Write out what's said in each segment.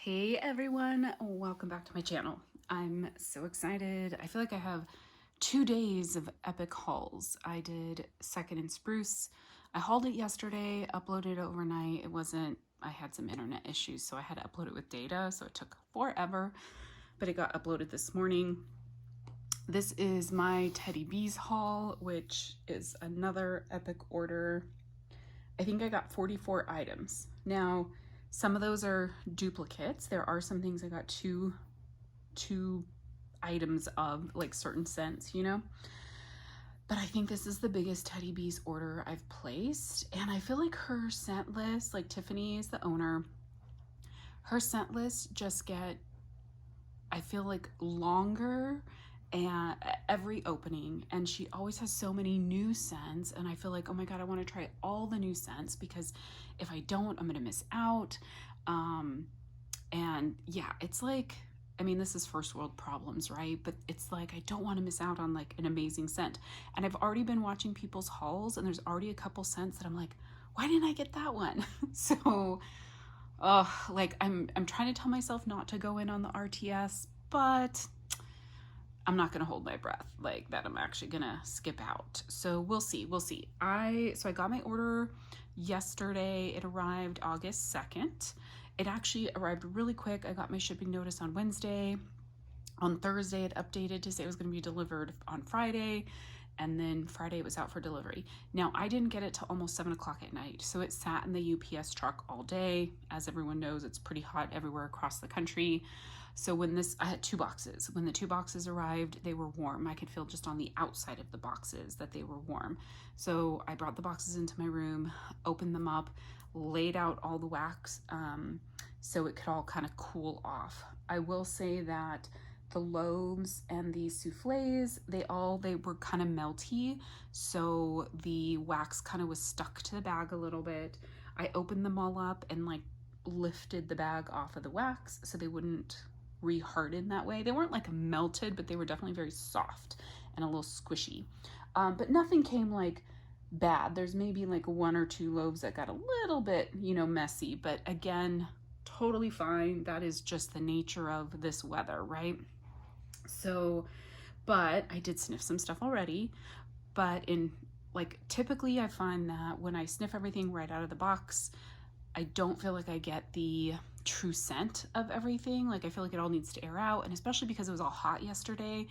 Hey everyone, welcome back to my channel. I'm so excited. I feel like I have 2 days of epic hauls. I did Second and Spruce. I hauled it yesterday, uploaded it overnight. I had some internet issues, so I had to upload it with data, so it took forever, but it got uploaded this morning. This is my Teddy Bees haul, which is another epic order. I think I got 44 items. Now, some of those are duplicates. There are some things I got two items of, like certain scents, you know? But I think this is the biggest Teddy Bees order I've placed. And I feel like her scent list, like Tiffany is the owner, her scent lists just get, I feel like, longer and every opening, and she always has so many new scents, and I feel like, oh my god, I want to try all the new scents, because if I don't, I'm gonna miss out. And yeah, it's like, I mean, this is first world problems, right? But it's like, I don't want to miss out on like an amazing scent. And I've already been watching people's hauls, and there's already a couple scents that I'm like, why didn't I get that one? So like I'm trying to tell myself not to go in on the RTS, but I'm not gonna hold my breath like that. I'm actually gonna skip out. So we'll see. I got my order yesterday. It arrived August 2nd. It actually arrived really quick. I got my shipping notice on Wednesday. On Thursday, it updated to say it was gonna be delivered on Friday. And then Friday it was out for delivery. Now, I didn't get it till almost 7 o'clock at night. So it sat in the UPS truck all day. As everyone knows, it's pretty hot everywhere across the country. So I had 2 boxes. When the 2 boxes arrived, they were warm. I could feel just on the outside of the boxes that they were warm. So I brought the boxes into my room, opened them up, laid out all the wax so it could all kind of cool off. I will say that the loaves and the souffles, they were kind of melty, so the wax kind of was stuck to the bag a little bit. I opened them all up and like lifted the bag off of the wax so they wouldn't reharden that way. They weren't like melted, but they were definitely very soft and a little squishy. But nothing came like bad. There's maybe like 1 or 2 loaves that got a little bit, messy, but again, totally fine. That is just the nature of this weather, right? So, but I did sniff some stuff already, but typically I find that when I sniff everything right out of the box, I don't feel like I get the true scent of everything. Like I feel like it all needs to air out, and especially because it was all hot yesterday,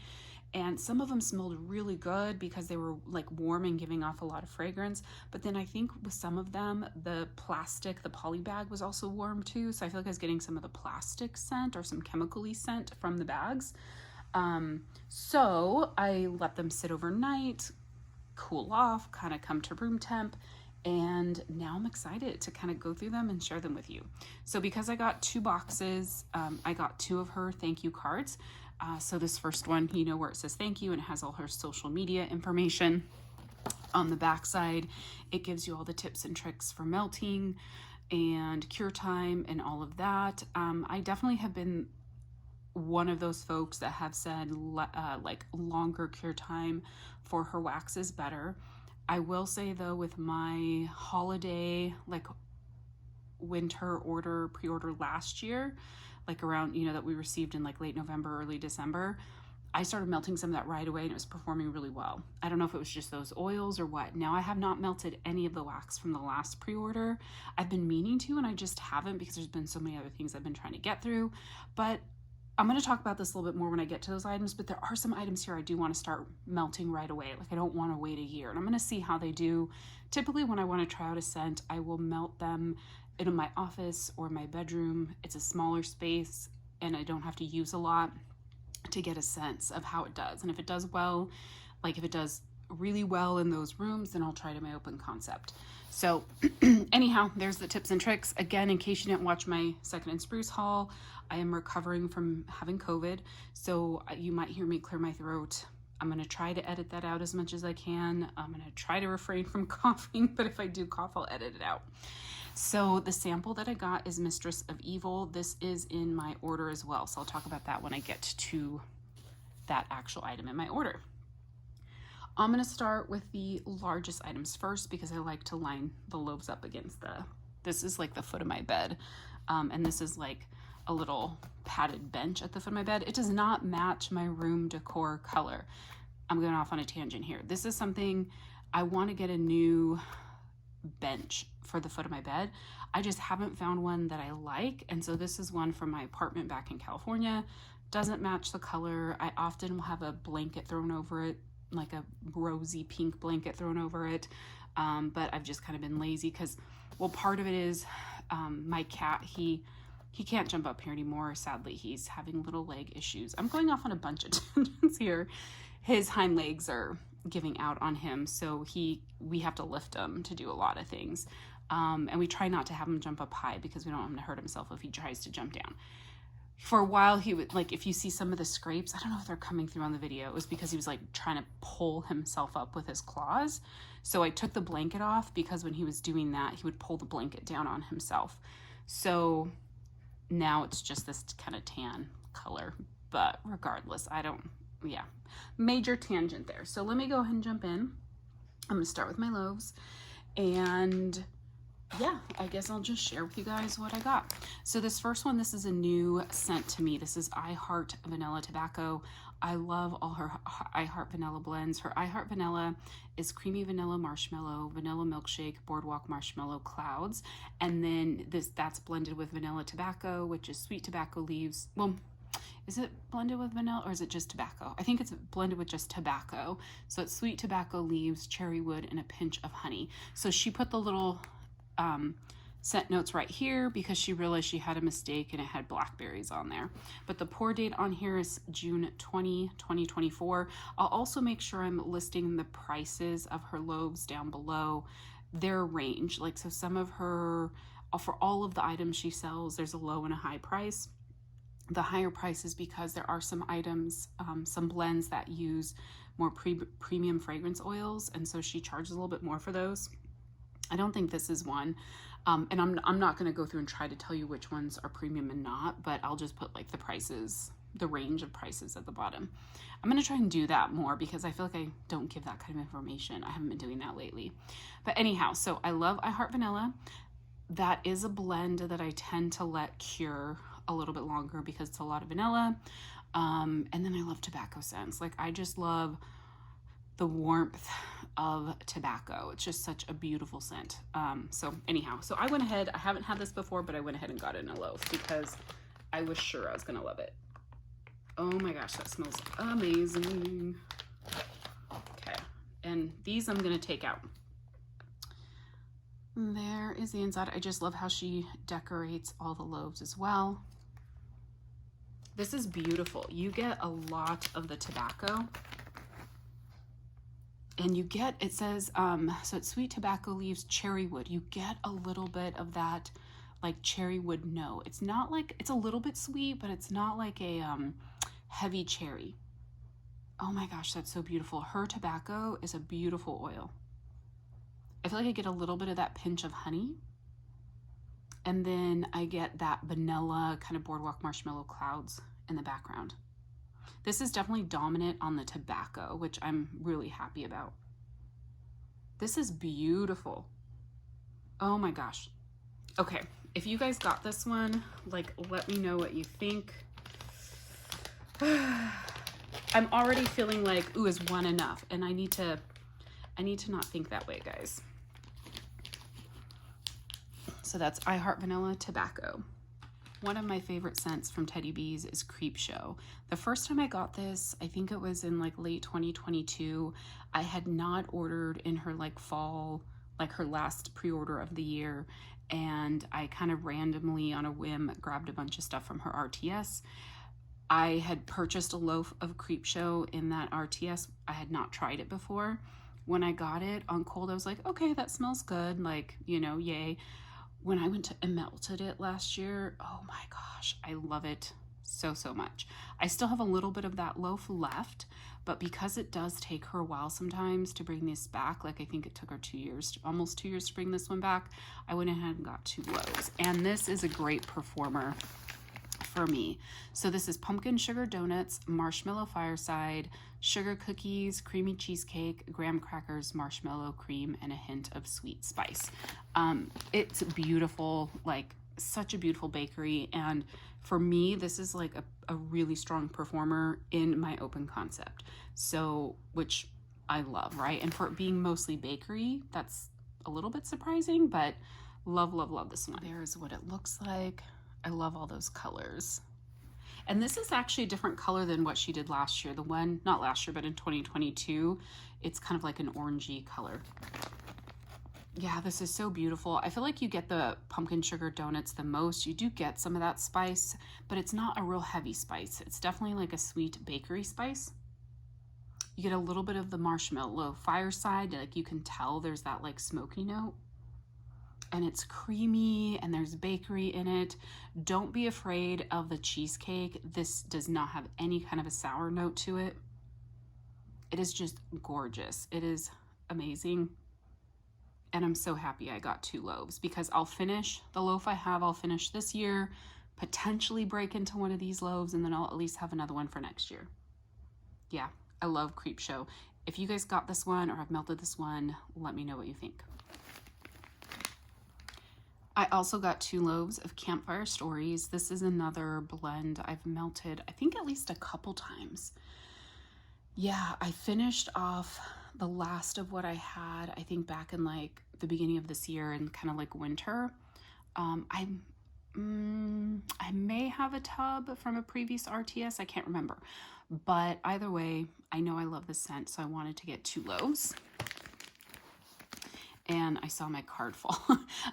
and some of them smelled really good because they were like warm and giving off a lot of fragrance. But then I think with some of them, the poly bag was also warm too. So I feel like I was getting some of the plastic scent or some chemically scent from the bags. So I let them sit overnight, cool off, kind of come to room temp, and now I'm excited to kind of go through them and share them with you. So because I got 2 boxes, I got 2 of her thank you cards. So this first one, where it says thank you, and it has all her social media information. On the back side, it gives you all the tips and tricks for melting and cure time and all of that. I definitely have been one of those folks that have said like longer cure time for her wax is better. I will say though, with my holiday, like winter order, pre-order last year, like around, that we received in like late November, early December, I started melting some of that right away, and it was performing really well. I don't know if it was just those oils or what. Now I have not melted any of the wax from the last pre-order. I've been meaning to, and I just haven't because there's been so many other things I've been trying to get through. But I'm going to talk about this a little bit more when I get to those items, but there are some items here I do want to start melting right away. Like I don't want to wait a year, and I'm going to see how they do. Typically when I want to try out a scent, I will melt them in my office or my bedroom. It's a smaller space and I don't have to use a lot to get a sense of how it does. And if it does well, like if it does really well in those rooms, then I'll try to my open concept. So anyhow, there's the tips and tricks. Again, in case you didn't watch my Second and Spruce haul, I am recovering from having COVID, so you might hear me clear my throat. I'm going to try to edit that out as much as I can. I'm going to try to refrain from coughing, but if I do cough, I'll edit it out. So the sample that I got is Mistress of Evil. This is in my order as well, so I'll talk about that when I get to that actual item in my order. I'm going to start with the largest items first because I like to line the loaves up against this is like the foot of my bed. And this is like a little padded bench at the foot of my bed. It does not match my room decor color. I'm going off on a tangent here. This is something I want to get a new bench for the foot of my bed. I just haven't found one that I like. And so this is one from my apartment back in California. Doesn't match the color. I often will have a blanket thrown over it, like a rosy pink blanket thrown over it. But I've just kind of been lazy because, well, part of it is my cat, he can't jump up here anymore. Sadly, he's having little leg issues. I'm going off on a bunch of tangents here. His hind legs are giving out on him, so we have to lift him to do a lot of things. And we try not to have him jump up high because we don't want him to hurt himself if he tries to jump down. For a while, he would, like, if you see some of the scrapes, I don't know if they're coming through on the video, it was because he was like trying to pull himself up with his claws. So I took the blanket off because when he was doing that, he would pull the blanket down on himself. So now it's just this kind of tan color, but regardless, yeah, major tangent there. So let me go ahead and jump in. I'm gonna start with my loaves, and yeah, I guess I'll just share with you guys what I got. So this first one, this is a new scent to me. This is I Heart Vanilla Tobacco. I love all her I Heart Vanilla blends. Her I Heart Vanilla is creamy vanilla marshmallow, vanilla milkshake, boardwalk marshmallow clouds. And then that's blended with vanilla tobacco, which is sweet tobacco leaves. Well, is it blended with vanilla or is it just tobacco? I think it's blended with just tobacco. So it's sweet tobacco leaves, cherry wood, and a pinch of honey. So she put the little scent notes right here because she realized she had a mistake and it had blackberries on there. But the pour date on here is June 20, 2024. I'll also make sure I'm listing the prices of her loaves down below, their range. Like, so some of her, for all of the items she sells, there's a low and a high price. The higher price is because there are some items, some blends that use more premium fragrance oils, and so she charges a little bit more for those. I don't think this is one, and I'm not going to go through and try to tell you which ones are premium and not, but I'll just put like the prices, the range of prices at the bottom. I'm going to try and do that more because I feel like I don't give that kind of information. I haven't been doing that lately. But anyhow, so I love I Heart Vanilla. That is a blend that I tend to let cure a little bit longer because it's a lot of vanilla. And then I love tobacco scents. Like, I just love the warmth of tobacco. It's just such a beautiful scent. So anyhow, so I went ahead, I haven't had this before, but I went ahead and got it in a loaf because I was sure I was gonna love it. Oh my gosh, that smells amazing. Okay, and these I'm gonna take out. There is the inside. I just love how she decorates all the loaves as well. This is beautiful. You get a lot of the tobacco, and you get, it says, so it's sweet tobacco leaves, cherry wood. You get a little bit of that like cherry wood note. It's not like, it's a little bit sweet, but it's not like a heavy cherry. Oh my gosh, that's so beautiful. Her tobacco is a beautiful oil. I feel like I get a little bit of that pinch of honey, and then I get that vanilla kind of boardwalk marshmallow clouds in the background. This is definitely dominant on the tobacco, which I'm really happy about. This is beautiful. Oh my gosh. Okay, if you guys got this one, like, let me know what you think. I'm already feeling like, ooh, is one enough? And I need to not think that way, guys. So that's I Heart Vanilla Tobacco. One of my favorite scents from Teddy Bees is Creep Show. The first time I got this, I think it was in like late 2022. I had not ordered in her like fall, like her last pre-order of the year. And I kind of randomly on a whim grabbed a bunch of stuff from her RTS. I had purchased a loaf of Creep Show in that RTS. I had not tried it before. When I got it on cold, I was like, okay, that smells good. Like, you know, yay. When I went to and melted it last year, oh my gosh, I love it so, so much. I still have a little bit of that loaf left, but because it does take her a while sometimes to bring this back, like I think it took her 2 years, almost 2 years to bring this one back, I went ahead and got 2 loaves. And this is a great performer for me. So this is pumpkin sugar donuts, marshmallow fireside, sugar cookies, creamy cheesecake, graham crackers, marshmallow cream, and a hint of sweet spice. It's beautiful. Like, such a beautiful bakery. And for me, this is like a really strong performer in my open concept. So, which I love, right? And for it being mostly bakery, that's a little bit surprising, but love, love, love this one. There's what it looks like. I love all those colors. And this is actually a different color than what she did last year. The one, not last year, but in 2022, it's kind of like an orangey color. Yeah, this is so beautiful. I feel like you get the pumpkin sugar donuts the most. You do get some of that spice, but it's not a real heavy spice. It's definitely like a sweet bakery spice. You get a little bit of the marshmallow fireside, like you can tell there's that like smoky note. And it's creamy and there's bakery in it. Don't be afraid of the cheesecake. This does not have any kind of a sour note to it. It is just gorgeous. It is amazing. And I'm so happy I got 2 loaves because I'll finish the loaf I have. I'll finish this year, potentially break into one of these loaves, and then I'll at least have another one for next year. Yeah, I love Creep Show. If you guys got this one or have melted this one, let me know what you think. I also got 2 loaves of Campfire Stories. This is another blend I've melted, I think at least a couple times. Yeah, I finished off the last of what I had, I think back in like the beginning of this year and kind of like winter. I may have a tub from a previous RTS, I can't remember. But either way, I know I love this scent, so I wanted to get 2 loaves. And I saw my card fall.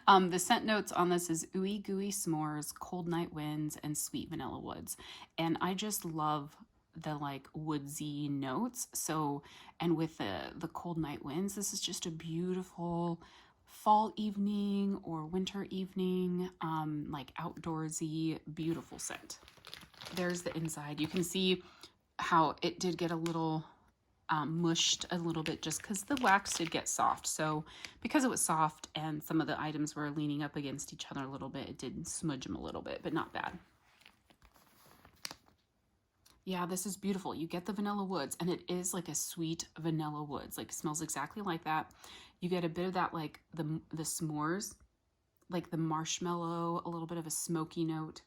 The scent notes on this is ooey gooey s'mores, cold night winds, and sweet vanilla woods. And I just love the like woodsy notes. So, and with the cold night winds, this is just a beautiful fall evening or winter evening, like outdoorsy, beautiful scent. There's the inside. You can see how it did get a little mushed a little bit just because the wax did get soft. So because it was soft and some of the items were leaning up against each other a little bit, it did smudge them a little bit, but not bad. Yeah, this is beautiful. You get the vanilla woods, and it is like a sweet vanilla woods. Like, it smells exactly like that. You get a bit of that, like the s'mores, like the marshmallow, a little bit of a smoky note.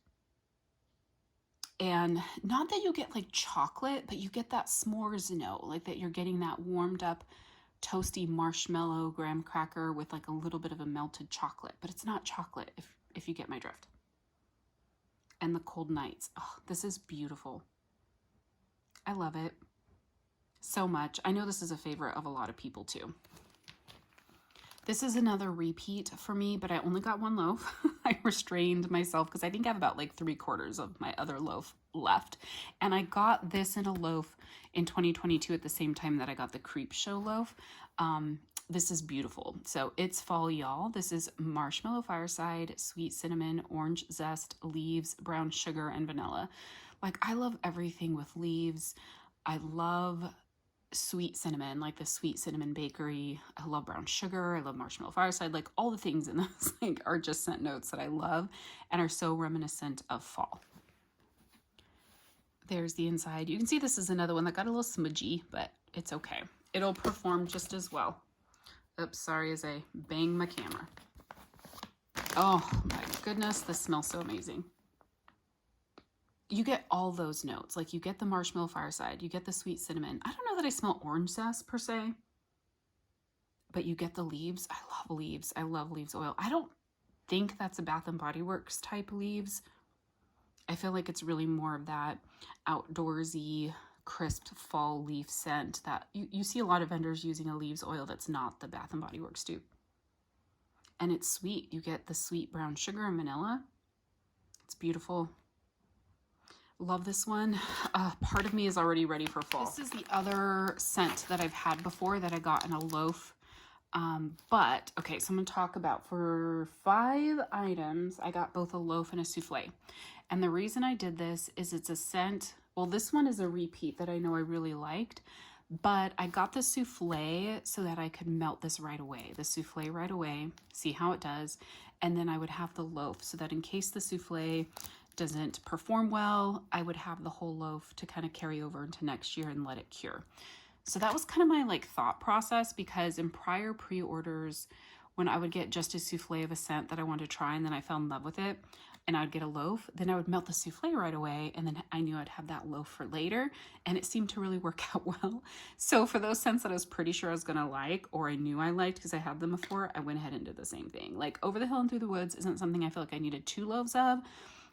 And not that you get like chocolate, but you get that s'mores note, like that you're getting that warmed up, toasty marshmallow graham cracker with like a little bit of a melted chocolate. But it's not chocolate, if you get my drift. And the cold nights. Oh, this is beautiful. I love it so much. I know this is a favorite of a lot of people too. This is another repeat for me, but I only got 1 loaf. I restrained myself because I think I have about like 3/4 of my other loaf left. And I got this in a loaf in 2022 at the same time that I got the Creep Show loaf. This is beautiful. So it's fall, y'all. This is marshmallow fireside, sweet cinnamon, orange zest, leaves, brown sugar, and vanilla. Like, I love everything with leaves. I love sweet cinnamon, like the Sweet Cinnamon Bakery. I love brown sugar. I love marshmallow fireside. Like, all the things in this like are just scent notes that I love and are so reminiscent of fall. There's the inside. You can see this is another one that got a little smudgy, but it's okay. It'll perform just as well. Oops, sorry as I bang my camera. Oh my goodness, this smells so amazing. You get all those notes. Like, you get the marshmallow fireside, you get the sweet cinnamon. I don't know that I smell orange zest per se, but you get the leaves. I love leaves. I love leaves oil. I don't think that's a Bath & Body Works type leaves. I feel like it's really more of that outdoorsy, crisp fall leaf scent that you see a lot of vendors using a leaves oil that's not the Bath & Body Works dupe. And it's sweet. You get the sweet brown sugar and vanilla. It's beautiful. Love this one. Part of me is already ready for fall. This is the other scent that I've had before that I got in a loaf. But, okay, so I'm going to talk about for 5 items, I got both a loaf and a souffle. And the reason I did this is it's a scent, well, this one is a repeat that I know I really liked, but I got the souffle so that I could melt this right away. The souffle right away, see how it does. And then I would have the loaf so that in case the souffle doesn't perform well, I would have the whole loaf to kind of carry over into next year and let it cure. So that was kind of my like thought process, because in prior pre-orders when I would get just a souffle of a scent that I wanted to try and then I fell in love with it and I'd get a loaf, then I would melt the souffle right away and then I knew I'd have that loaf for later, and it seemed to really work out well. So for those scents that I was pretty sure I was gonna like, or I knew I liked because I had them before, I went ahead and did the same thing. Like Over the Hill and Through the Woods isn't something I feel like I needed 2 loaves of,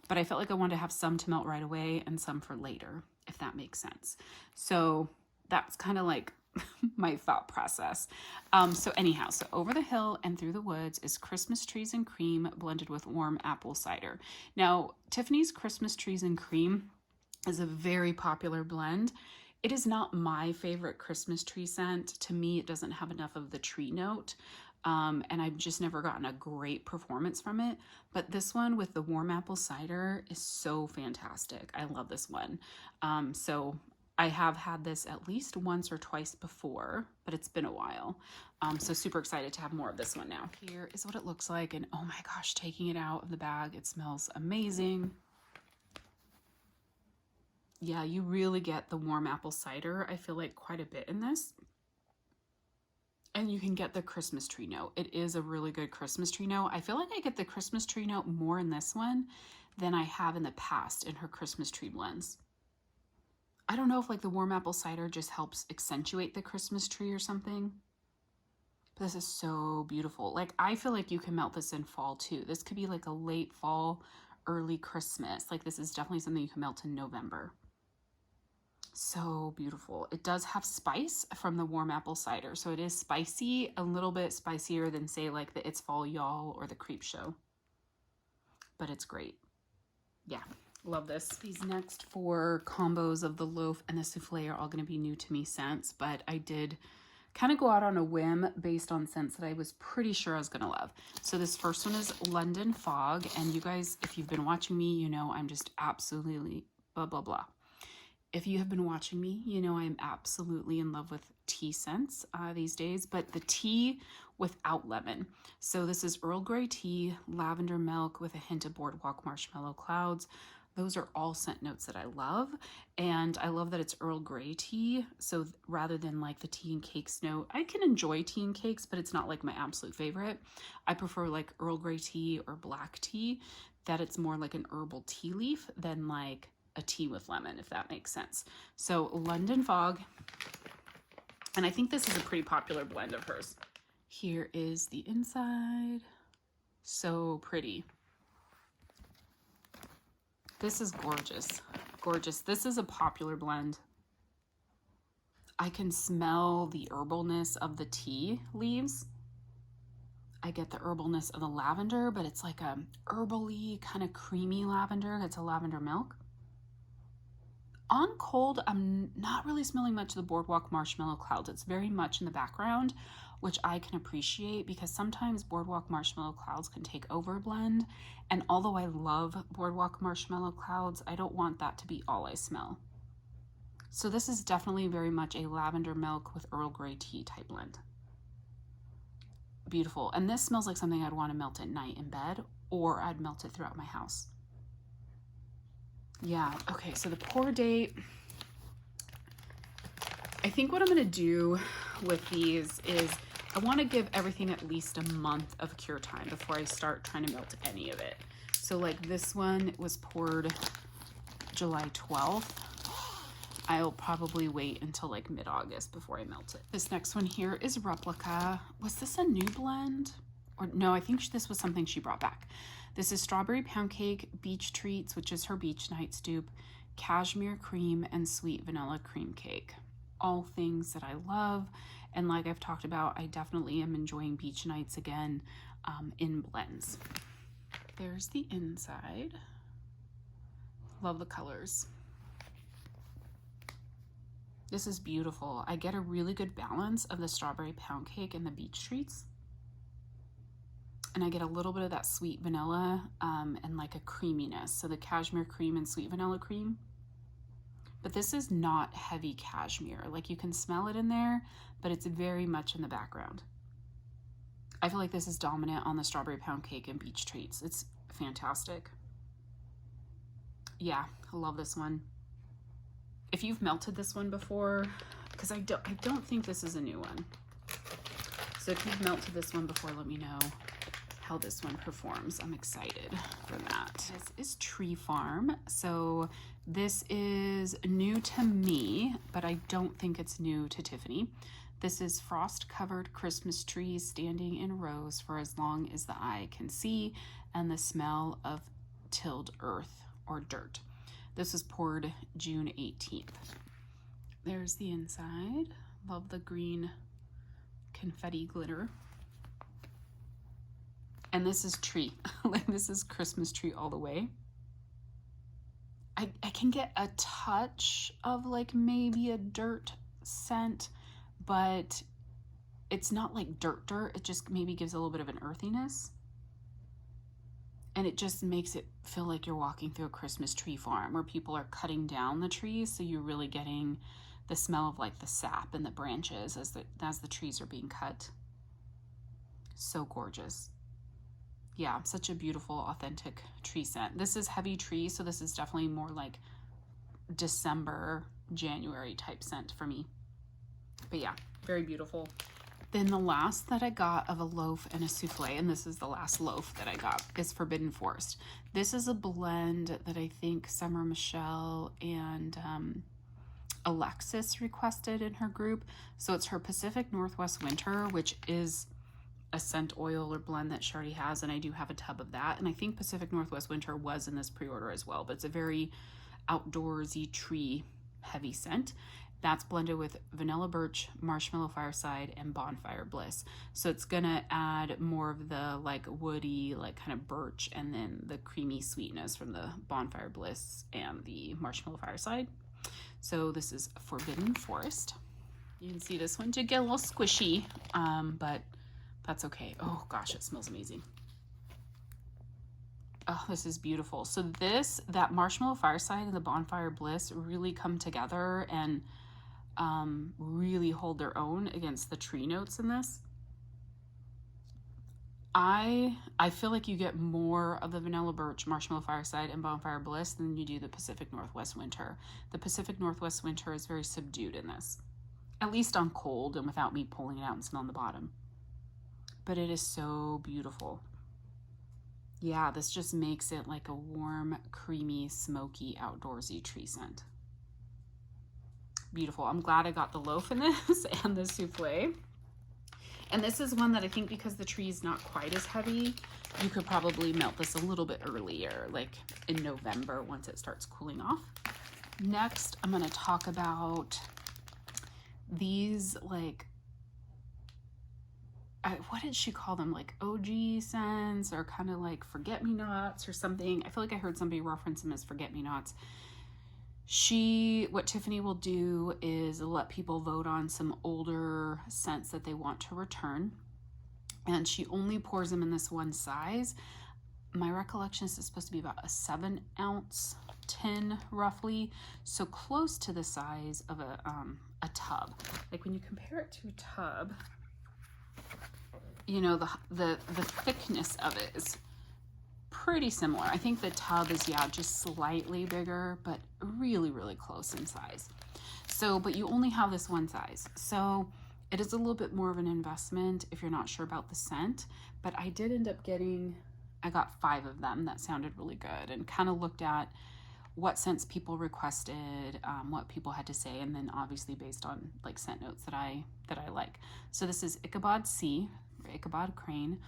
but I felt like I wanted to have some to melt right away and some for later, if that makes sense. So that's kind of like my thought process. So anyhow, so Over the Hill and Through the Woods is Christmas Trees and Cream blended with warm apple cider. Now, Tiffany's Christmas Trees and Cream is a very popular blend. It is not my favorite Christmas tree scent. To me, it doesn't have enough of the tree note. And I've just never gotten a great performance from it. But this one with the warm apple cider is so fantastic. I love this one. So I have had this at least once or twice before, but it's been a while. So super excited to have more of this one now. Here is what it looks like. And oh my gosh, taking it out of the bag, it smells amazing. Yeah, you really get the warm apple cider, I feel like, quite a bit in this. And you can get the Christmas tree note. It is a really good Christmas tree note. I feel like I get the Christmas tree note more in this one than I have in the past in her Christmas tree blends. I don't know if like the warm apple cider just helps accentuate the Christmas tree or something. But this is so beautiful. Like I feel like you can melt this in fall too. This could be like a late fall, early Christmas. Like this is definitely something you can melt in November. So beautiful. It does have spice from the warm apple cider. So it is spicy, a little bit spicier than say like the It's Fall Y'all or the Creep Show. But it's great. Yeah, love this. These next 4 combos of the loaf and the souffle are all going to be new to me scents, but I did kind of go out on a whim based on scents that I was pretty sure I was going to love. So this first one is London Fog. And you guys, if you've been watching me, you know I'm just absolutely blah, blah, blah. If you have been watching me, you know I am absolutely in love with tea scents these days, but the tea without lemon. So this is Earl Grey tea, lavender milk with a hint of boardwalk marshmallow clouds. Those are all scent notes that I love. And I love that it's Earl Grey tea. So rather than like the tea and cakes note, I can enjoy tea and cakes, but it's not like my absolute favorite. I prefer like Earl Grey tea or black tea, that it's more like an herbal tea leaf than like a tea with lemon, if that makes sense. So London Fog, and I think this is a pretty popular blend of hers. Here is the inside. So pretty. This is gorgeous. Gorgeous. This is a popular blend. I can smell the herbalness of the tea leaves. I get the herbalness of the lavender, but it's like a herbally kind of creamy lavender. That's a lavender milk. On cold, I'm not really smelling much of the boardwalk marshmallow clouds. It's very much in the background, which I can appreciate because sometimes boardwalk marshmallow clouds can take over a blend. And although I love boardwalk marshmallow clouds, I don't want that to be all I smell. So this is definitely very much a lavender milk with Earl Grey tea type blend. Beautiful. And this smells like something I'd want to melt at night in bed, or I'd melt it throughout my house. Yeah, okay, so the pour date. I think what I'm gonna do with these is I wanna give everything at least a month of cure time before I start trying to melt any of it. So like this one was poured July 12th. I'll probably wait until like mid-August before I melt it. This next one here is Replica. Was this a new blend? Or no, I think this was something she brought back. This is Strawberry Pound Cake, Beach Treats, which is her beach nights dupe, Cashmere Cream, and Sweet Vanilla Cream Cake. All things that I love. And like I've talked about, I definitely am enjoying beach nights again in blends. There's the inside. Love the colors. This is beautiful. I get a really good balance of the Strawberry Pound Cake and the Beach Treats. And I get a little bit of that sweet vanilla and like a creaminess. So the cashmere cream and sweet vanilla cream. But this is not heavy cashmere. Like you can smell it in there, but it's very much in the background. I feel like this is dominant on the Strawberry Pound Cake and Beach Treats. It's fantastic. Yeah, I love this one. If you've melted this one before, because I don't think this is a new one. So if you've melted this one before, let me know how this one performs. I'm excited for that. This is Tree Farm. So this is new to me, but I don't think it's new to Tiffany. This is frost-covered Christmas trees standing in rows for as long as the eye can see, and the smell of tilled earth or dirt. This was poured June 18th. There's the inside. Love the green confetti glitter. And this is tree. Like, this is Christmas tree all the way. I can get a touch of like maybe a dirt scent, but it's not like dirt. It just maybe gives a little bit of an earthiness. And it just makes it feel like you're walking through a Christmas tree farm where people are cutting down the trees. So you're really getting the smell of like the sap and the branches as the trees are being cut. So gorgeous. Yeah, such a beautiful, authentic tree scent. This is heavy tree, so this is definitely more like December, January type scent for me. But yeah, very beautiful. Then the last that I got of a loaf and a souffle, and this is the last loaf that I got, is Forbidden Forest. This is a blend that I think Summer Michelle and Alexis requested in her group. So it's her Pacific Northwest Winter, which is a scent oil or blend that she already has, and I do have a tub of that. And I think Pacific Northwest Winter was in this pre-order as well, but it's a very outdoorsy tree heavy scent. That's blended with Vanilla Birch, Marshmallow Fireside, and Bonfire Bliss. So it's gonna add more of the like woody, like kind of birch, and then the creamy sweetness from the Bonfire Bliss and the Marshmallow Fireside. So this is Forbidden Forest. You can see this one did get a little squishy, but that's okay. Oh gosh, it smells amazing. Oh, this is beautiful. So that Marshmallow Fireside and the Bonfire Bliss really come together and really hold their own against the tree notes in this. I feel like you get more of the Vanilla Birch, Marshmallow Fireside, and Bonfire Bliss than you do the Pacific Northwest Winter. The Pacific Northwest Winter is very subdued in this, at least on cold and without me pulling it out and smelling the bottom. But it is so beautiful. Yeah, this just makes it like a warm, creamy, smoky, outdoorsy tree scent. Beautiful. I'm glad I got the loaf in this and the souffle. And this is one that I think because the tree is not quite as heavy, you could probably melt this a little bit earlier, like in November once it starts cooling off. Next, I'm going to talk about these like, what did she call them? Like OG scents or kind of like forget-me-nots or something. I feel like I heard somebody reference them as forget-me-nots. What Tiffany will do is let people vote on some older scents that they want to return. And she only pours them in this one size. My recollection is it's supposed to be about a 7-ounce tin roughly. So close to the size of a tub. Like when you compare it to a tub, you know, the thickness of it is pretty similar. I think the tub is, yeah, just slightly bigger, but really, really close in size. So, but you only have this one size. So it is a little bit more of an investment if you're not sure about the scent, but I did end up I got 5 of them that sounded really good and kind of looked at what scents people requested, what people had to say, and then obviously based on like scent notes that I like. So this is Ichabod C, or Ichabod Crane.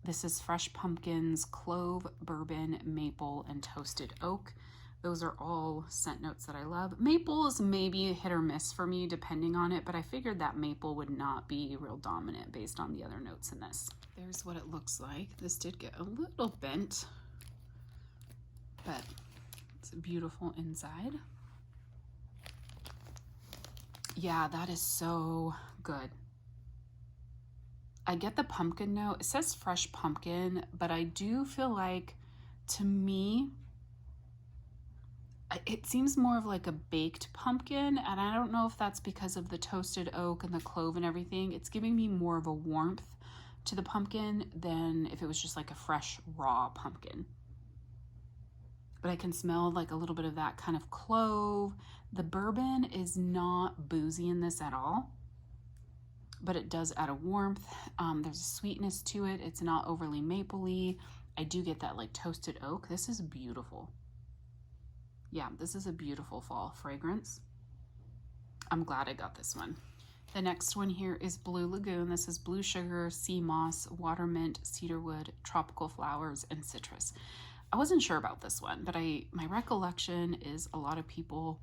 This is fresh pumpkins, clove, bourbon, maple, and toasted oak. Those are all scent notes that I love. Maple is maybe a hit or miss for me depending on it, but I figured that maple would not be real dominant based on the other notes in this. There's what it looks like. This did get a little bent, but it's beautiful inside. Yeah, that is so good. I get the pumpkin note. It says fresh pumpkin, but I do feel like, to me, it seems more of like a baked pumpkin, and I don't know if that's because of the toasted oak and the clove and everything. It's giving me more of a warmth to the pumpkin than if it was just like a fresh raw pumpkin. But I can smell like a little bit of that kind of clove. The bourbon is not boozy in this at all. but it does add a warmth. There's a sweetness to it. It's not overly mapley. I do get that like toasted oak. This is beautiful. Yeah, this is a beautiful fall fragrance. I'm glad I got this one. The next one here is Blue Lagoon. This is blue sugar, sea moss, water mint, cedarwood, tropical flowers, and citrus. I wasn't sure about this one, but my recollection is a lot of people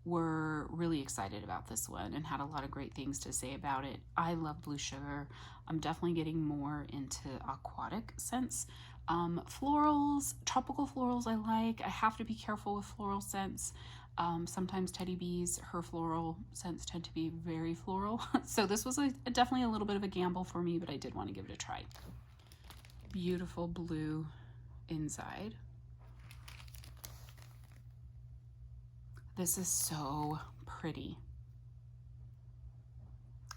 were really excited about this one and had a lot of great things to say about it. I love blue sugar. I'm definitely getting more into aquatic scents. Florals, tropical florals I like. I have to be careful with floral scents. Sometimes Teddy B's, her floral scents tend to be very floral. So this was definitely a little bit of a gamble for me, but I did want to give it a try. Beautiful blue inside. This is so pretty.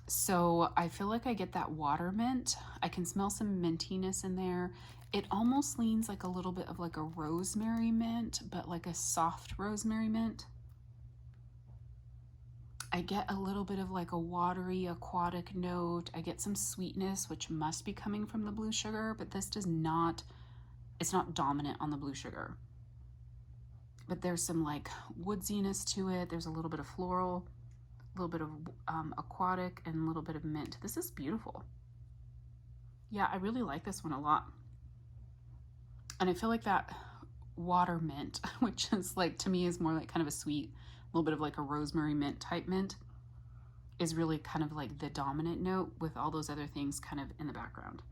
So I feel like I get that water mint. I can smell some mintiness in there. It almost leans like a little bit of like a rosemary mint, but like a soft rosemary mint. I get a little bit of like a watery aquatic note. I get some sweetness, which must be coming from the blue sugar, but this does not, it's not dominant on the blue sugar. But there's some like woodsiness to it. There's a little bit of floral, a little bit of aquatic, and a little bit of mint. This is beautiful. Yeah, I really like this one a lot. And I feel like that water mint, which is like, to me is more like kind of a sweet, a little bit of like a rosemary mint type mint, is really kind of like the dominant note with all those other things kind of in the background.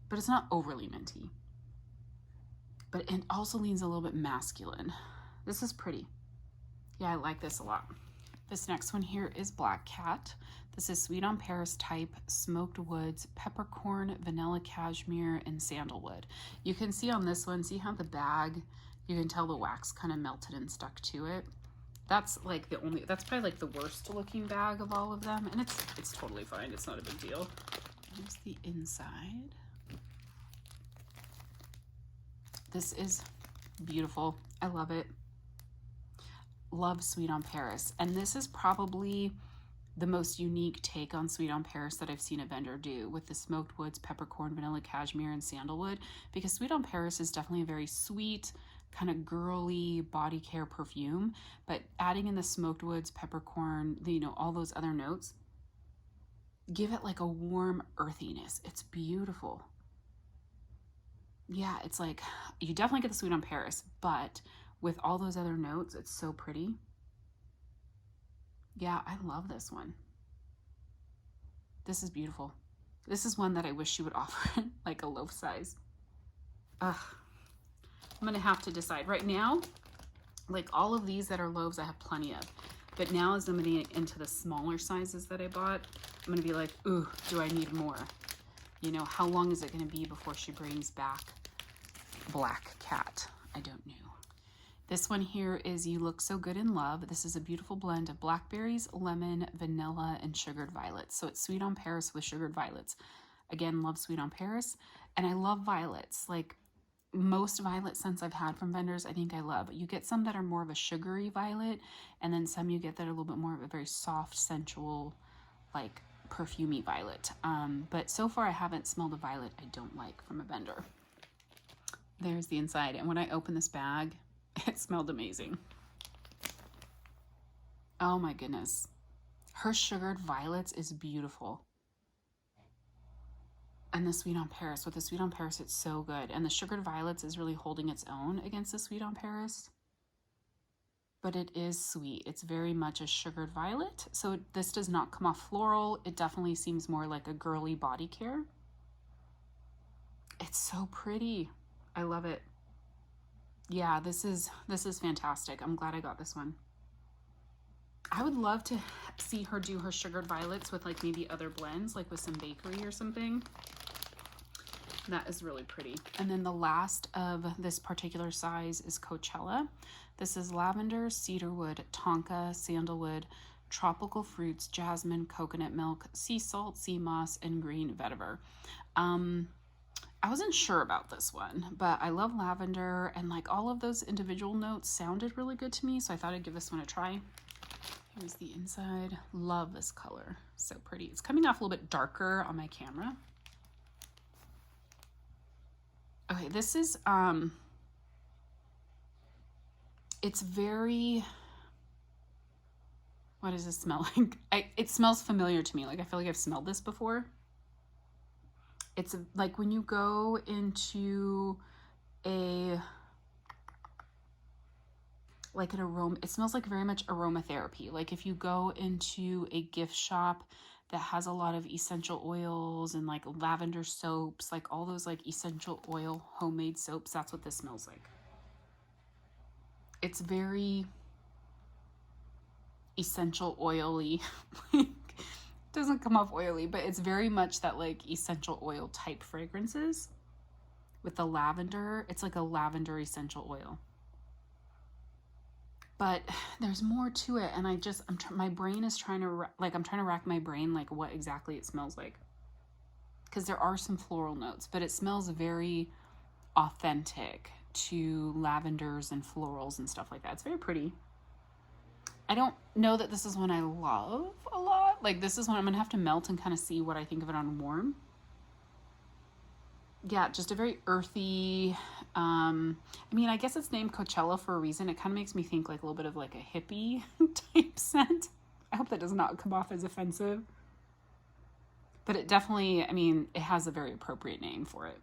But it's not overly minty. But it also leans a little bit masculine. This is pretty. Yeah, I like this a lot. This next one here is Black Cat. This is Sweet on Paris type, smoked woods, peppercorn, vanilla cashmere, and sandalwood. You can see on this one, see how the bag, you can tell the wax kind of melted and stuck to it. That's like that's probably like the worst looking bag of all of them. And it's totally fine. It's not a big deal. Here's the inside. This is beautiful. I love it. Love Sweet on Paris. And this is probably the most unique take on Sweet on Paris that I've seen a vendor do, with the smoked woods, peppercorn, vanilla cashmere, and sandalwood, because Sweet on Paris is definitely a very sweet, kind of girly body care perfume, but adding in the smoked woods, peppercorn, you know, all those other notes, give it like a warm earthiness. It's beautiful. Yeah, it's like, you definitely get the Sweet on Paris, but with all those other notes, it's so pretty. Yeah, I love this one. This is beautiful. This is one that I wish she would offer like a loaf size. Ugh. I'm gonna have to decide. Right now, like all of these that are loaves, I have plenty of. But now as I'm getting into the smaller sizes that I bought, I'm gonna be like, ooh, do I need more? You know, how long is it gonna be before she brings back Black Cat? I don't know. This one here is You Look So Good in Love. This is a beautiful blend of blackberries, lemon, vanilla, and sugared violets. So it's Sweet on Paris with sugared violets. Again, love Sweet on Paris. And I love violets. Like most violet scents I've had from vendors, I think I love. You get some that are more of a sugary violet, and then some you get that are a little bit more of a very soft, sensual, like perfumey violet. But so far I haven't smelled a violet I don't like from a vendor. There's the inside. And when I open this bag, it smelled amazing. Oh my goodness. Her sugared violets is beautiful. And the Sweet on Paris, with the Sweet on Paris, it's so good. And the sugared violets is really holding its own against the Sweet on Paris. But it is sweet. It's very much a sugared violet. So this does not come off floral. It definitely seems more like a girly body care. It's so pretty. I love it. Yeah, this is fantastic. I'm glad I got this one. I would love to see her do her sugared violets with like maybe other blends, like with some bakery or something. That is really pretty. And then the last of this particular size is Coachella. This is lavender, cedarwood, tonka, sandalwood, tropical fruits, jasmine, coconut milk, sea salt, sea moss, and green vetiver. I wasn't sure about this one, but I love lavender, and like all of those individual notes sounded really good to me, so I thought I'd give this one a try. Here's the inside. Love this color. So pretty. It's coming off a little bit darker on my camera. Okay, this is, it's very, what does this smell like? It smells familiar to me. Like, I feel like I've smelled this before. It's like when you go into an aroma, it smells like very much aromatherapy. Like if you go into a gift shop that has a lot of essential oils and like lavender soaps, like all those like essential oil homemade soaps, that's what this smells like. It's very essential oily. Doesn't come off oily, but it's very much that like essential oil type fragrances with the lavender. It's like a lavender essential oil. But there's more to it, and my brain is trying to I'm trying to rack my brain like what exactly it smells like, because there are some floral notes, but it smells very authentic to lavenders and florals and stuff like that. It's very pretty. I don't know that this is one I love a lot. Like this is one I'm gonna have to melt and kind of see what I think of it on warm. Yeah, just a very earthy, I mean, I guess it's named Coachella for a reason. It kind of makes me think like a little bit of like a hippie type scent. I hope that does not come off as offensive. But it definitely, I mean, it has a very appropriate name for it.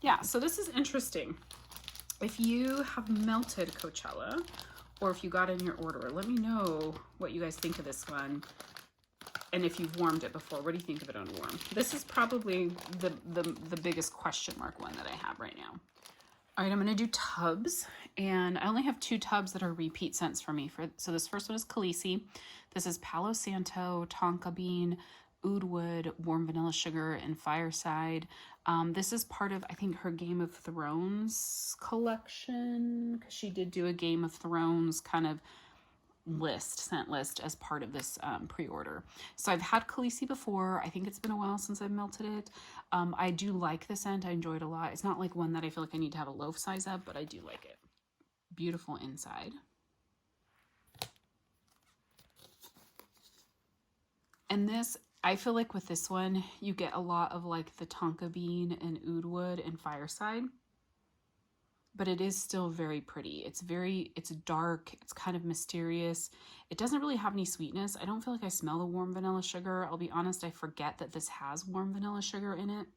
Yeah, so this is interesting. If you have melted Coachella, or if you got in your order, let me know what you guys think of this one. And if you've warmed it before, what do you think of it on warm? This is probably the biggest question mark one that I have right now. All right, I'm gonna do tubs, and I only have 2 tubs that are repeat scents for me. So this first one is Khaleesi. This is Palo Santo, Tonka Bean, Oud Wood, Warm Vanilla Sugar, and Fireside. This is part of, I think, her Game of Thrones collection, because she did do a Game of Thrones kind of scent list as part of this pre-order. So I've had Khaleesi before. I think it's been a while since I've melted it. I do like the scent. I enjoy it a lot. It's not like one that I feel like I need to have a loaf size of, but I do like it. Beautiful inside. And this, I feel like with this one, you get a lot of like the Tonka Bean and Oud Wood and Fireside. But it is still very pretty. It's dark. It's kind of mysterious. It doesn't really have any sweetness. I don't feel like I smell the warm vanilla sugar. I'll be honest, I forget that this has warm vanilla sugar in it.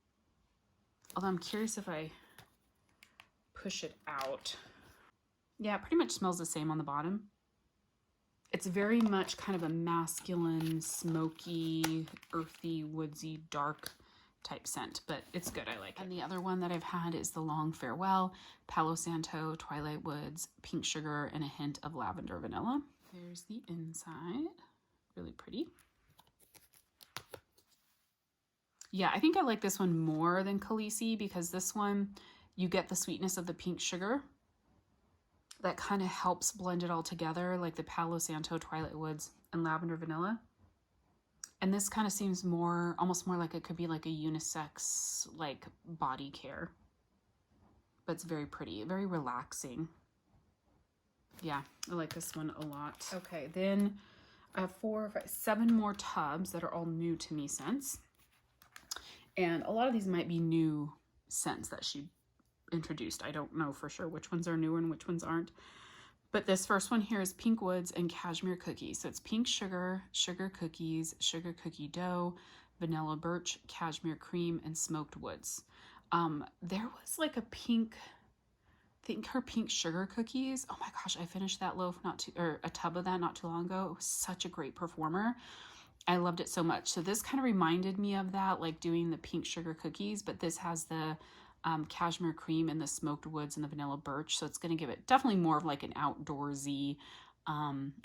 Although I'm curious if I push it out. Yeah, it pretty much smells the same on the bottom. It's very much kind of a masculine, smoky, earthy, woodsy, dark type scent, but it's good. I like it. And the other one that I've had is the Long Farewell, Palo Santo, Twilight Woods, Pink Sugar, and a hint of lavender vanilla. There's the inside. Really pretty. Yeah, I think I like this one more than Khaleesi, because this one, you get the sweetness of the pink sugar that kind of helps blend it all together, like the Palo Santo, Twilight Woods, and lavender vanilla. And this kind of seems almost more like it could be like a unisex, like body care. But it's very pretty, very relaxing. Yeah, I like this one a lot. Okay, then I have 7 more tubs that are all new to me scents. And a lot of these might be new scents that she introduced. I don't know for sure which ones are newer and which ones aren't. But this first one here is Pink Woods and Cashmere Cookies. So it's pink sugar, sugar cookies, sugar cookie dough, vanilla birch, cashmere cream, and smoked woods. There was like a pink, I think her pink sugar cookies. Oh my gosh, I finished that loaf or a tub of that not too long ago. It was such a great performer. I loved it so much. So this kind of reminded me of that, like doing the pink sugar cookies, but this has the cashmere cream and the smoked woods and the vanilla birch. So it's going to give it definitely more of like an outdoorsy,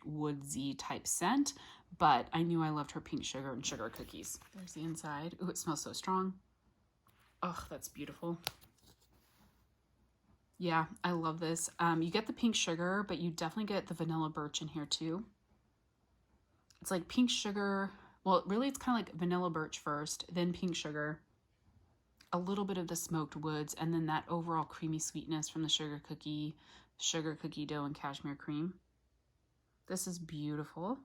woodsy type scent. But I knew I loved her pink sugar and sugar cookies. There's the inside. Ooh, it smells so strong. Oh, that's beautiful. Yeah, I love this. You get the pink sugar, but you definitely get the vanilla birch in here too. It's like pink sugar. Well, really it's kind of like vanilla birch first, then pink sugar, a little bit of the smoked woods, and then that overall creamy sweetness from the sugar cookie dough, and cashmere cream. This is beautiful.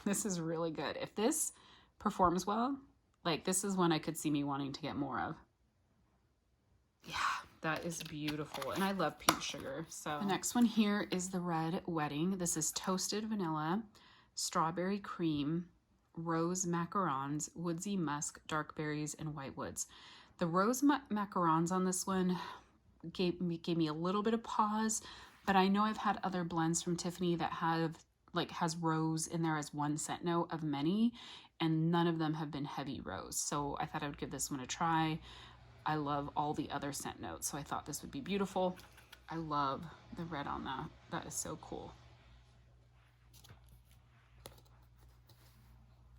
This is really good. If this performs well, like this is one I could see me wanting to get more of. Yeah, that is beautiful. And I love pink sugar. So the next one here is the Red Wedding. This is toasted vanilla, strawberry cream, rose macarons, woodsy musk, dark berries, and white woods. The rose macarons on this one gave me a little bit of pause, but I know I've had other blends from Tiffany that has rose in there as one scent note of many, and none of them have been heavy rose. So I thought I would give this one a try. I love all the other scent notes, so I thought this would be beautiful. I love the red on that. That is so cool.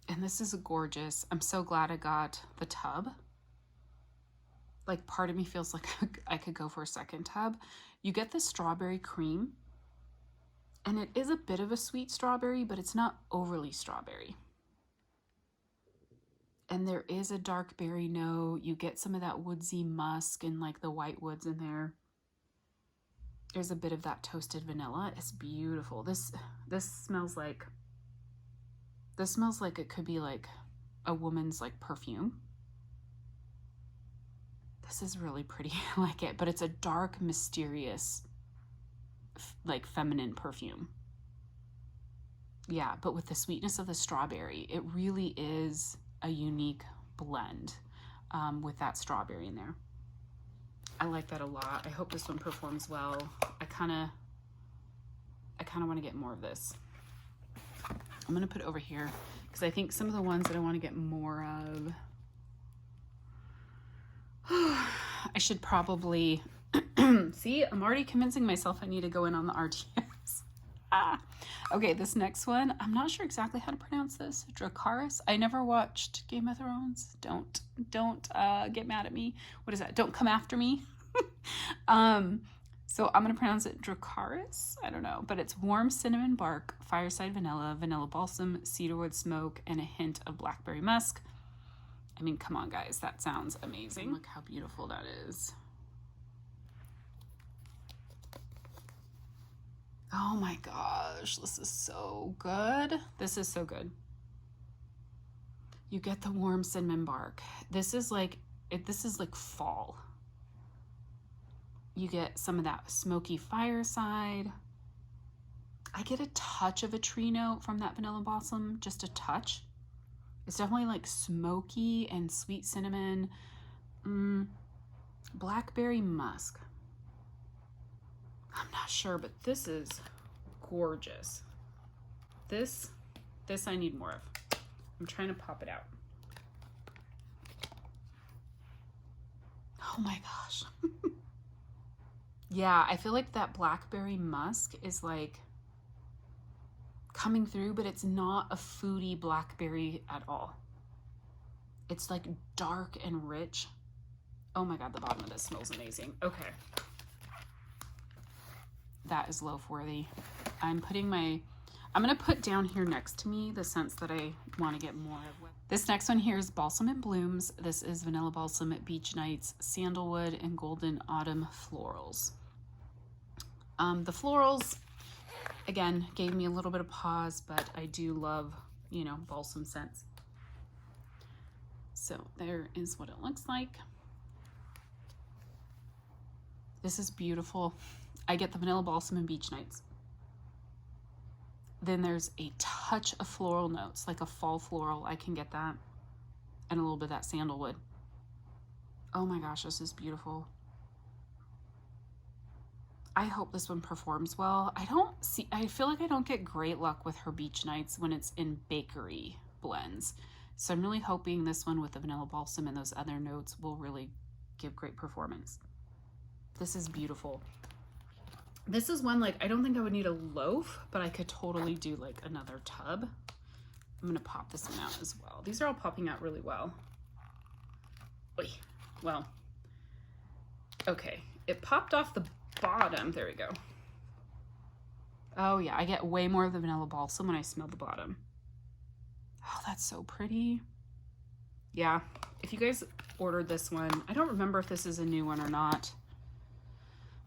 And this is gorgeous. I'm so glad I got the tub. Like, part of me feels like I could go for a second tub. You get the strawberry cream, and it is a bit of a sweet strawberry, but it's not overly strawberry. And there is a dark berry note. You get some of that woodsy musk and like the white woods in there. There's a bit of that toasted vanilla. It's beautiful. This smells like it could be like a woman's like perfume. This is really pretty. I like it, but it's a dark, mysterious, like feminine perfume. Yeah, but with the sweetness of the strawberry, it really is a unique blend with that strawberry in there. I like that a lot. I hope this one performs well. I kind of want to get more of this. I'm going to put it over here because I think some of the ones that I want to get more of, I should probably, see, I'm already convincing myself I need to go in on the RTS. Okay, this next one, I'm not sure exactly how to pronounce this. Dracarys. I never watched Game of Thrones. Don't get mad at me. What is that? Don't come after me. So I'm gonna pronounce it Dracarys. I don't know, but it's warm cinnamon bark, fireside vanilla, vanilla balsam, cedarwood smoke, and a hint of blackberry musk. I mean, come on, guys, that sounds amazing. Look how beautiful that is. Oh my gosh, this is so good. This is so good. You get the warm cinnamon bark. This is like fall. You get some of that smoky fireside. I get a touch of a tree note from that vanilla balsam, just a touch. It's definitely like smoky and sweet cinnamon. Blackberry musk. I'm not sure, but this is gorgeous. This I need more of. I'm trying to pop it out. Oh my gosh. Yeah, I feel like that blackberry musk is like coming through, but it's not a foodie blackberry at all. It's like dark and rich. Oh my God, the bottom of this smells amazing. Okay. That is loaf worthy. I'm gonna put down here next to me the scents that I want to get more of. This next one here is Balsam and Blooms. This is Vanilla Balsam at Beach Nights, Sandalwood, and Golden Autumn Florals. The florals, again, gave me a little bit of pause, but I do love, balsam scents. So there is what it looks like. This is beautiful. I get the Vanilla Balsam and Beach Nights. Then there's a touch of floral notes, like a fall floral. I can get that. And a little bit of that sandalwood. Oh my gosh, this is beautiful. I hope this one performs well. I feel like I don't get great luck with her Beach Nights when it's in bakery blends. So I'm really hoping this one with the Vanilla Balsam and those other notes will really give great performance. This is beautiful. This is one, like, I don't think I would need a loaf, but I could totally do like another tub. I'm gonna pop this one out as well. These are all popping out really well. Oy. Well, okay. It popped off the bottom. There we go. Oh yeah, I get way more of the Vanilla Balsam when I smell the bottom. Oh, that's so pretty. Yeah, if you guys ordered this one, I don't remember if this is a new one or not.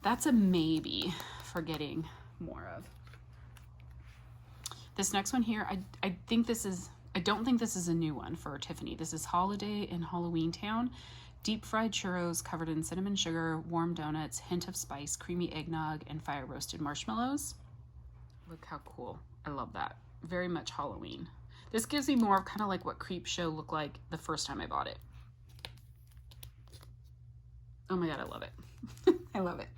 That's a maybe for getting more of. This next one here, I think this is, I don't think this is a new one for Tiffany. This is Holiday in Halloween Town. Deep fried churros covered in cinnamon sugar, warm donuts, hint of spice, creamy eggnog, and fire roasted marshmallows. Look how cool. I love that. Very much Halloween. This gives me more of kind of like what Creep Show looked like the first time I bought it. Oh my God, I love it. I love it.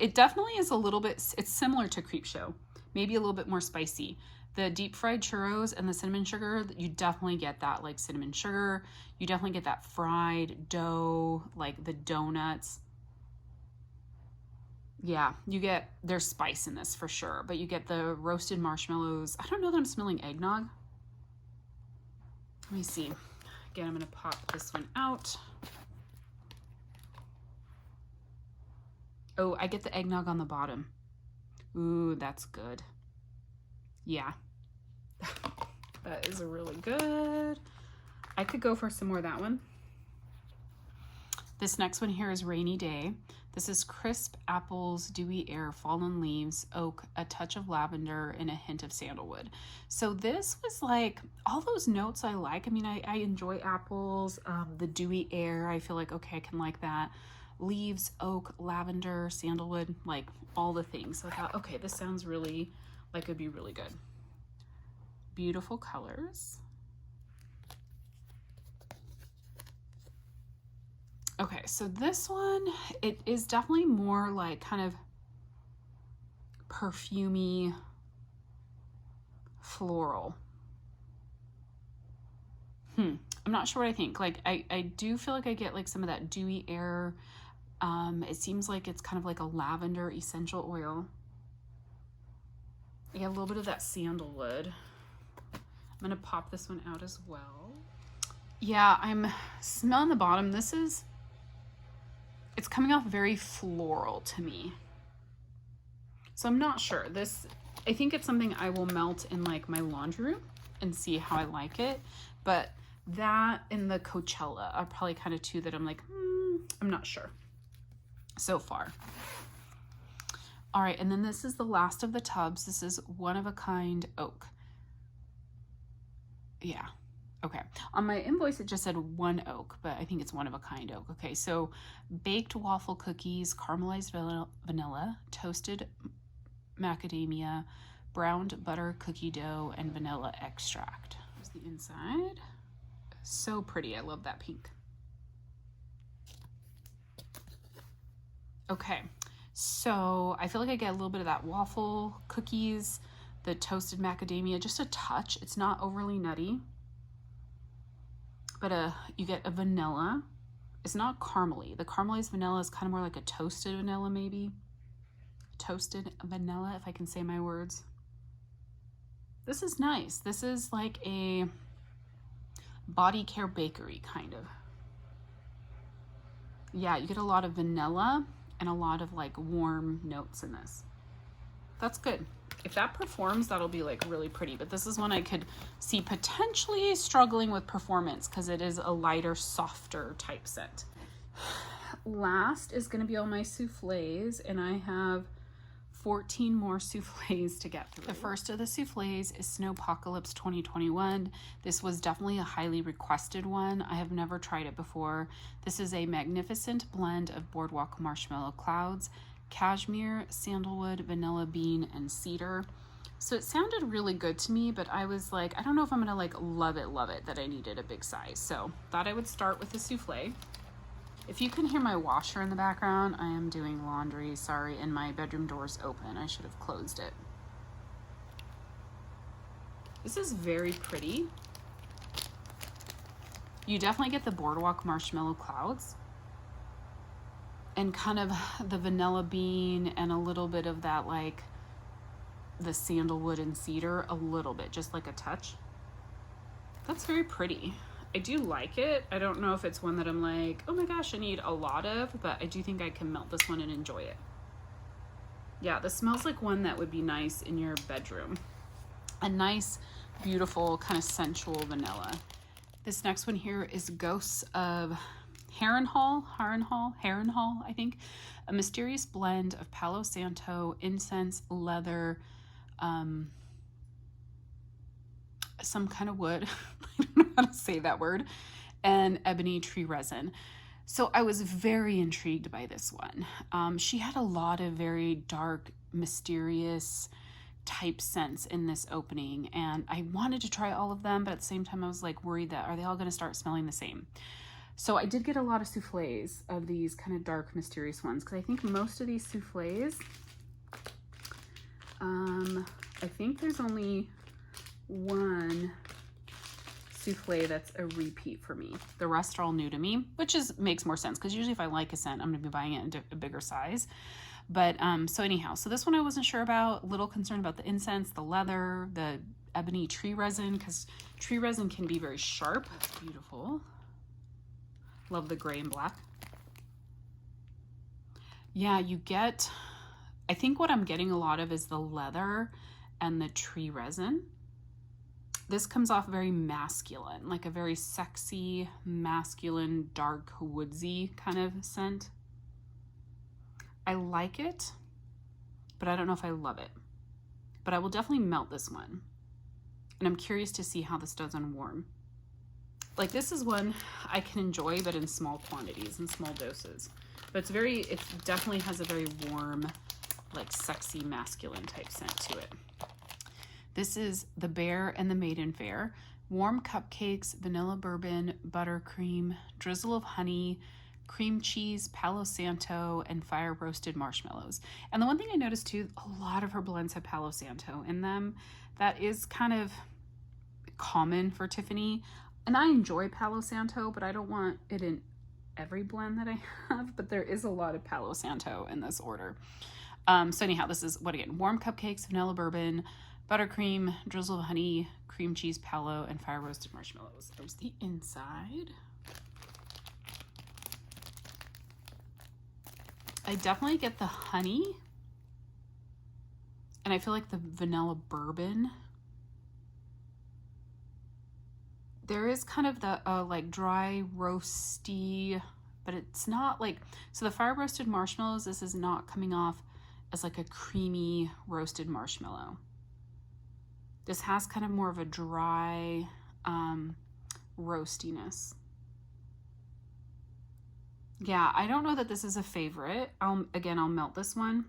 It definitely is a little bit, it's similar to Creep Show, maybe a little bit more spicy. The deep fried churros and the cinnamon sugar, you definitely get that like cinnamon sugar. You definitely get that fried dough, like the donuts. Yeah, you get, there's spice in this for sure, but you get the roasted marshmallows. I don't know that I'm smelling eggnog. Let me see. Again, I'm gonna pop this one out. Oh, I get the eggnog on the bottom. Ooh, that's good. Yeah, that is really good. I could go for some more of that one. This next one here is Rainy Day. This is crisp apples, dewy air, fallen leaves, oak, a touch of lavender, and a hint of sandalwood. So this was like all those notes I like. I mean, I enjoy apples, the dewy air. I feel like, okay, I can like that. Leaves, oak, lavender, sandalwood, like all the things. So I thought, okay, this sounds really like it'd be really good. Beautiful colors. Okay, so this one, it is definitely more like kind of perfumey, floral. I'm not sure what I think. Like I do feel like I get like some of that dewy air. It seems like it's kind of like a lavender essential oil. I get a little bit of that sandalwood. I'm gonna pop this one out as well. Yeah, I'm smelling the bottom. It's coming off very floral to me. So I'm not sure. I think it's something I will melt in like my laundry room and see how I like it. But that and the Coachella are probably kind of two that I'm like, I'm not sure so far. All right, and then this is the last of the tubs. This is One of a Kind Oak. Yeah, okay. On my invoice, it just said one oak, but I think it's One of a Kind Oak. Okay, so baked waffle cookies, caramelized vanilla, toasted macadamia, browned butter cookie dough, and vanilla extract. Here's the inside. So pretty. I love that pink. Okay, so I feel like I get a little bit of that waffle cookies, the toasted macadamia, just a touch. It's not overly nutty, but you get a vanilla. It's not caramely. The caramelized vanilla is kind of more like a toasted vanilla, maybe. Toasted vanilla, if I can say my words. This is nice. This is like a body care bakery kind of. Yeah, you get a lot of vanilla and a lot of like warm notes in this. That's good. If that performs, that'll be like really pretty, but this is one I could see potentially struggling with performance because it is a lighter, softer type scent. Last is going to be all my souffles, and I have 14 more souffles to get through. The first of the souffles is Snowpocalypse 2021. This was definitely a highly requested one. I have never tried it before. This is a magnificent blend of boardwalk marshmallow clouds, cashmere, sandalwood, vanilla bean, and cedar. So it sounded really good to me, but I was like, I don't know if I'm gonna like love it that I needed a big size. So thought I would start with the souffle. If you can hear my washer in the background, I am doing laundry, sorry, and my bedroom door's open. I should have closed it. This is very pretty. You definitely get the boardwalk marshmallow clouds and kind of the vanilla bean and a little bit of that like the sandalwood and cedar, a little bit, just like a touch. That's very pretty. I do like it. I don't know if it's one that I'm like, oh my gosh, I need a lot of, but I do think I can melt this one and enjoy it. Yeah, this smells like one that would be nice in your bedroom. A nice, beautiful, kind of sensual vanilla. This next one here is Ghosts of Harrenhal, I think. A mysterious blend of Palo Santo, incense, leather, some kind of wood. I don't know how to say that word. And ebony tree resin. So I was very intrigued by this one. She had a lot of very dark, mysterious type scents in this opening, and I wanted to try all of them, but at the same time I was like worried that are they all going to start smelling the same. So I did get a lot of souffles of these kind of dark, mysterious ones, because I think most of these souffles, I think there's only one souffle that's a repeat for me. The rest are all new to me, which makes more sense, because usually if I like a scent, I'm going to be buying it in a bigger size. But so anyhow, so this one I wasn't sure about, a little concerned about the incense, the leather, the ebony tree resin, because tree resin can be very sharp. That's beautiful. Love the gray and black. Yeah, you get, I think what I'm getting a lot of is the leather and the tree resin. This comes off very masculine, like a very sexy, masculine, dark, woodsy kind of scent. I like it, but I don't know if I love it. But I will definitely melt this one. And I'm curious to see how this does on warm. Like, this is one I can enjoy, but in small quantities, in small doses. But it definitely has a very warm, like sexy, masculine type scent to it. This is the Bear and the Maiden Fair. Warm cupcakes, vanilla bourbon, buttercream, drizzle of honey, cream cheese, Palo Santo, and fire roasted marshmallows. And the one thing I noticed too, a lot of her blends have Palo Santo in them. That is kind of common for Tiffany. And I enjoy Palo Santo, but I don't want it in every blend that I have. But there is a lot of Palo Santo in this order. So anyhow, this is what again? Warm cupcakes, vanilla bourbon, buttercream, drizzle of honey, cream cheese, Palo, and fire roasted marshmallows. There's the inside. I definitely get the honey, and I feel like the vanilla bourbon. There is kind of the like dry roasty, but it's not like, so the fire roasted marshmallows, this is not coming off as like a creamy roasted marshmallow. This has kind of more of a dry roastiness. Yeah, I don't know that this is a favorite. I'll melt this one.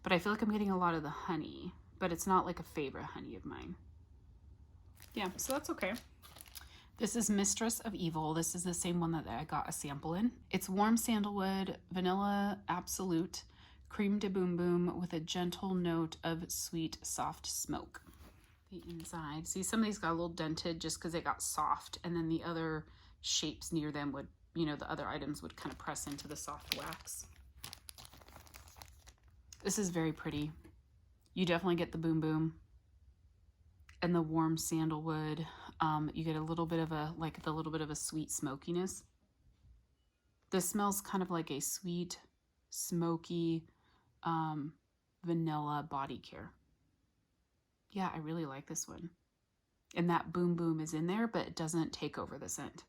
But I feel like I'm getting a lot of the honey, but it's not like a favorite honey of mine. Yeah, so that's okay. This is Mistress of Evil. This is the same one that I got a sample in. It's warm sandalwood, vanilla absolute, cream de boom boom with a gentle note of sweet, soft smoke. The inside. See, some of these got a little dented just because it got soft, and then the other shapes near them would, the other items would kind of press into the soft wax. This is very pretty. You definitely get the boom boom and the warm sandalwood. You get a little bit of a sweet smokiness. This smells kind of like a sweet, smoky, vanilla body care. Yeah, I really like this one. And that boom boom is in there, but it doesn't take over the scent.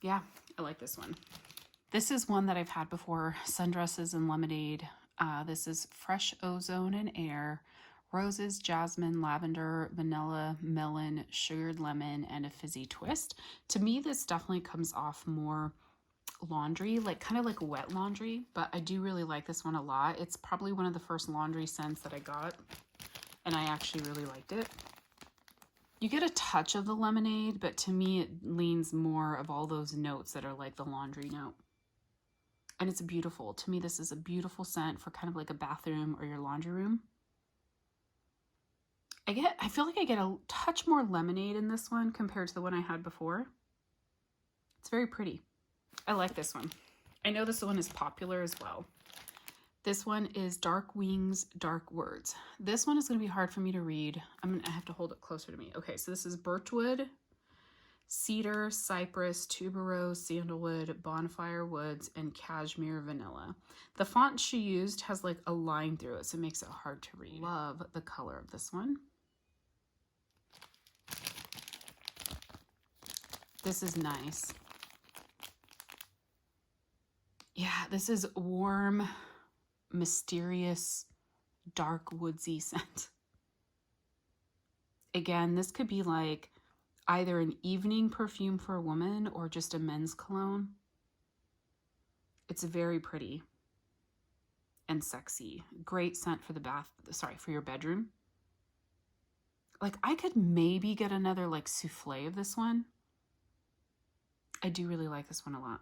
Yeah, I like this one. This is one that I've had before, Sundresses and Lemonade. This is Fresh Ozone and Air, roses, jasmine, lavender, vanilla, melon, sugared lemon, and a fizzy twist. To me, this definitely comes off more laundry, like kind of like wet laundry, but I do really like this one a lot. It's probably one of the first laundry scents that I got, and I actually really liked it. You get a touch of the lemonade, but to me it leans more of all those notes that are like the laundry note. And it's beautiful. To me, this is a beautiful scent for kind of like a bathroom or your laundry room. I feel like I get a touch more lemonade in this one compared to the one I had before. It's very pretty. I like this one. I know this one is popular as well. This one is Dark Wings, Dark Words. This one is going to be hard for me to read. I have to hold it closer to me. Okay, so this is Birchwood, Cedar, Cypress, Tuberose, Sandalwood, Bonfire Woods, and Cashmere Vanilla. The font she used has like a line through it, so it makes it hard to read. Love the color of this one. This is nice. Yeah, this is warm, mysterious, dark, woodsy scent. Again, this could be like either an evening perfume for a woman or just a men's cologne. It's very pretty and sexy. Great scent for the for your bedroom. Like, I could maybe get another like souffle of this one. I do really like this one a lot,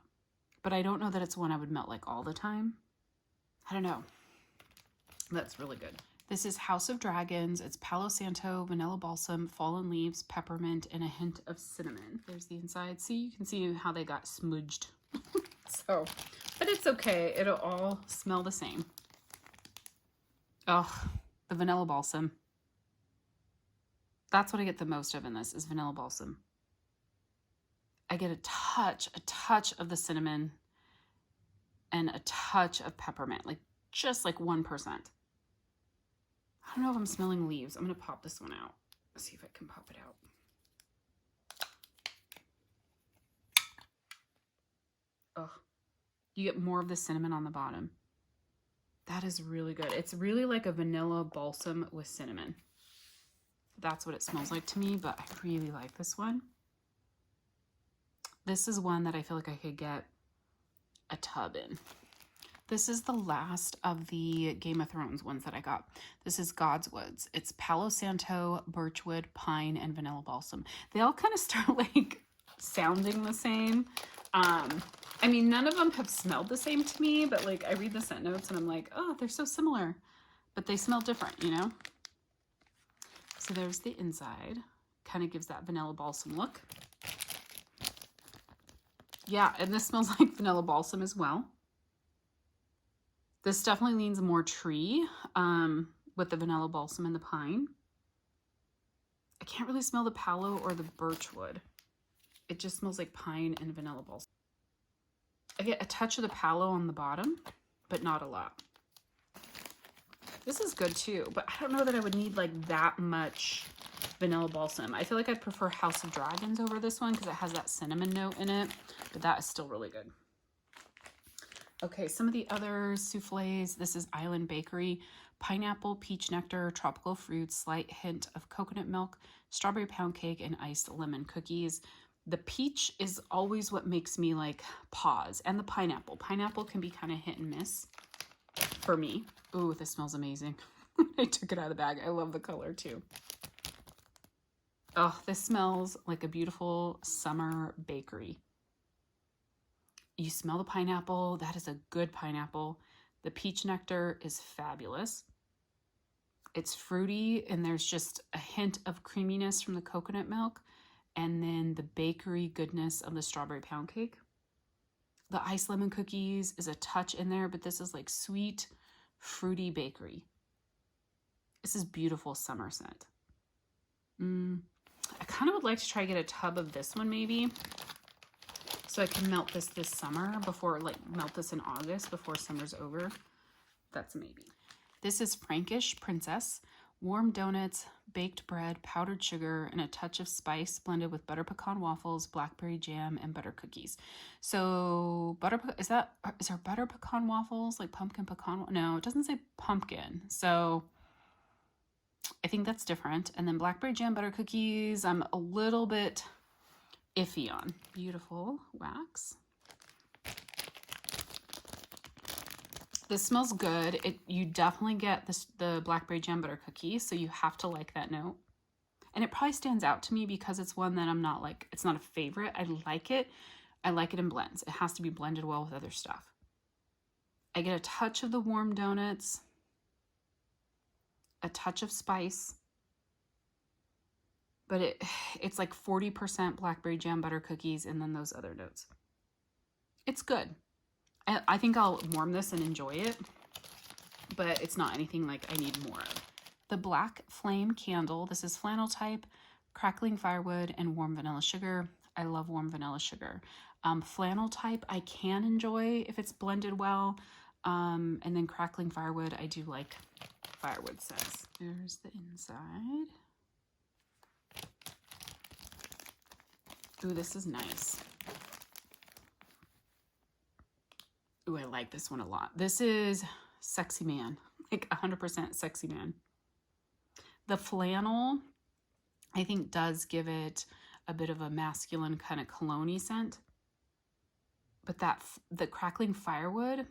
but I don't know that it's one I would melt like all the time. I don't know. That's really good. This is House of Dragons. It's Palo Santo, vanilla balsam, fallen leaves, peppermint, and a hint of cinnamon. There's the inside. See, you can see how they got smudged. So, but it's okay. It'll all smell the same. Oh, the vanilla balsam. That's what I get the most of in this is vanilla balsam. I get a touch of the cinnamon and a touch of peppermint, like just like 1%. I don't know if I'm smelling leaves. I'm going to pop this one out. Let's see if I can pop it out. Oh, you get more of the cinnamon on the bottom. That is really good. It's really like a vanilla balsam with cinnamon. That's what it smells like to me, but I really like this one. This is one that I feel like I could get a tub in. This is the last of the Game of Thrones ones that I got. This is God's Woods. It's Palo Santo, birchwood, pine, and vanilla balsam. They all kind of start like sounding the same. I mean, none of them have smelled the same to me, but like I read the scent notes and I'm like, oh, they're so similar, but they smell different, you know? So there's the inside. Kind of gives that vanilla balsam look. Yeah, and this smells like vanilla balsam as well. This definitely leans more tree with the vanilla balsam and the pine. I can't really smell the palo or the birchwood. It just smells like pine and vanilla balsam. I get a touch of the palo on the bottom, but not a lot. This is good too, but I don't know that I would need like that much vanilla balsam. I feel like I'd prefer House of Dragons over this one because it has that cinnamon note in it, but that is still really good. Okay, some of the other souffles. This is Island Bakery. Pineapple, peach nectar, tropical fruits, slight hint of coconut milk, strawberry pound cake, and iced lemon cookies. The peach is always what makes me like pause. And the pineapple. Pineapple can be kind of hit and miss for me. Ooh, this smells amazing. I took it out of the bag. I love the color too. Oh, this smells like a beautiful summer bakery. You smell the pineapple. That is a good pineapple. The peach nectar is fabulous. It's fruity and there's just a hint of creaminess from the coconut milk and then the bakery goodness of the strawberry pound cake. The iced lemon cookies is a touch in there, but this is like sweet, fruity bakery. This is beautiful summer scent. I kind of would like to try to get a tub of this one maybe. So I can melt this summer before, like melt this in August before summer's over. That's a maybe. This is Frankish Princess. Warm donuts, baked bread, powdered sugar, and a touch of spice blended with butter pecan waffles, blackberry jam, and butter cookies. So is there butter pecan waffles, like pumpkin pecan? No, it doesn't say pumpkin. So I think that's different. And then blackberry jam, butter cookies, I'm a little bit iffy on. Beautiful wax. This smells good. You definitely get the blackberry jam butter cookie, so you have to like that note. And it probably stands out to me because it's one that I'm not like, it's not a favorite. I like it. I like it in blends. It has to be blended well with other stuff. I get a touch of the warm donuts, a touch of spice, but it's like 40% blackberry jam butter cookies and then those other notes. It's good. I think I'll warm this and enjoy it, but it's not anything like I need more of. The Black Flame Candle. This is flannel type, crackling firewood, and warm vanilla sugar. I love warm vanilla sugar. Flannel type I can enjoy if it's blended well. And then crackling firewood, I do like firewood scents. There's the inside. Ooh, this is nice. Ooh, I like this one a lot. This is Sexy Man, like 100% Sexy Man. The flannel I think does give it a bit of a masculine kind of cologne-y scent. But the crackling firewood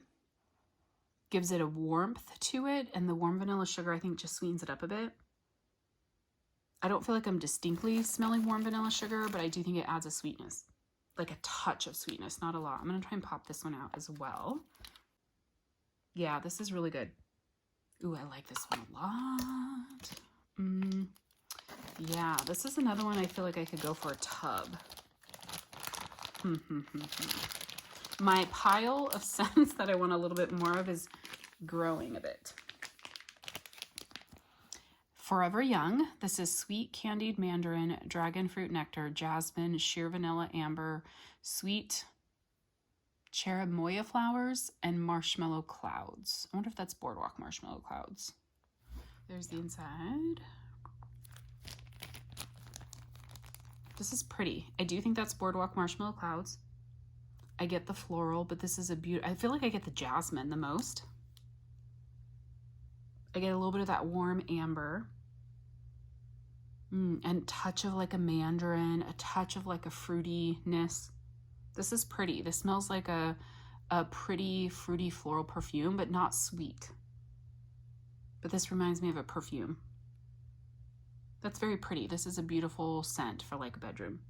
gives it a warmth to it, and the warm vanilla sugar I think just sweetens it up a bit. I don't feel like I'm distinctly smelling warm vanilla sugar, but I do think it adds a sweetness, like a touch of sweetness, not a lot. I'm gonna try and pop this one out as well. Yeah, this is really good. Ooh, I like this one a lot. Yeah, this is another one I feel like I could go for a tub. My pile of scents that I want a little bit more of is growing a bit. Forever Young. This is sweet candied mandarin, dragon fruit nectar, jasmine, sheer vanilla amber, sweet cherimoya flowers, and marshmallow clouds. I wonder if that's boardwalk marshmallow clouds. There's the inside. This is pretty. I do think that's boardwalk marshmallow clouds. I get the floral, but this is a beautiful. I feel like I get the jasmine the most. I get a little bit of that warm amber. And touch of like a mandarin, a touch of like a fruitiness. This is pretty. This smells like a pretty fruity floral perfume, but not sweet. But this reminds me of a perfume. That's very pretty. This is a beautiful scent for like a bedroom.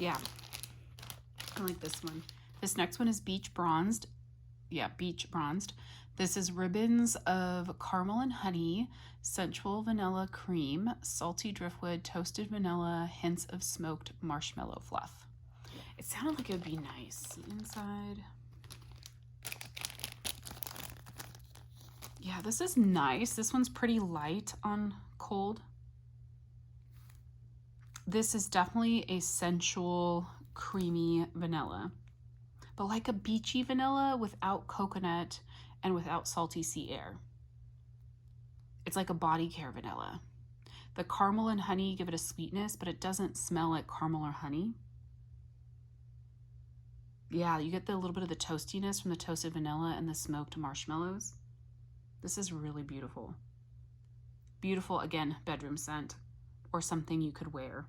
Yeah, I like this one. This next one is Beach Bronzed. Yeah, Beach Bronzed. This is ribbons of caramel and honey, sensual vanilla cream, salty driftwood, toasted vanilla, hints of smoked marshmallow fluff. It sounded like it would be nice. Inside. Yeah, this is nice. This one's pretty light on cold. This is definitely a sensual, creamy vanilla, but like a beachy vanilla without coconut and without salty sea air. It's like a body care vanilla. The caramel and honey give it a sweetness, but it doesn't smell like caramel or honey. Yeah, you get a little bit of the toastiness from the toasted vanilla and the smoked marshmallows. This is really beautiful. Beautiful, again, bedroom scent or something you could wear.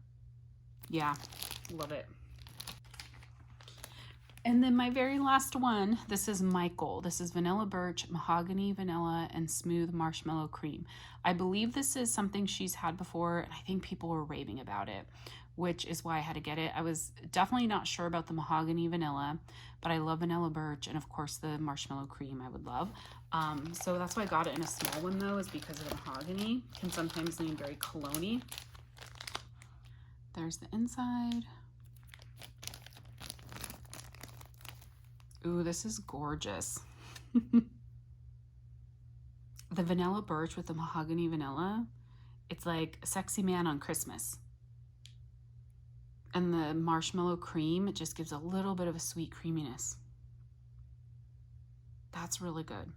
Yeah, love it. And then my very last one, this is Michael. This is vanilla birch, mahogany vanilla, and smooth marshmallow cream. I believe this is something she's had before, and I think people were raving about it, which is why I had to get it. I was definitely not sure about the mahogany vanilla, but I love vanilla birch, and of course the marshmallow cream I would love. So that's why I got it in a small one though, is because of the mahogany. Can sometimes seem very cologne-y. There's the inside. Ooh, this is gorgeous. The vanilla birch with the mahogany vanilla, it's like a sexy man on Christmas. And the marshmallow cream, it just gives a little bit of a sweet creaminess. That's really good.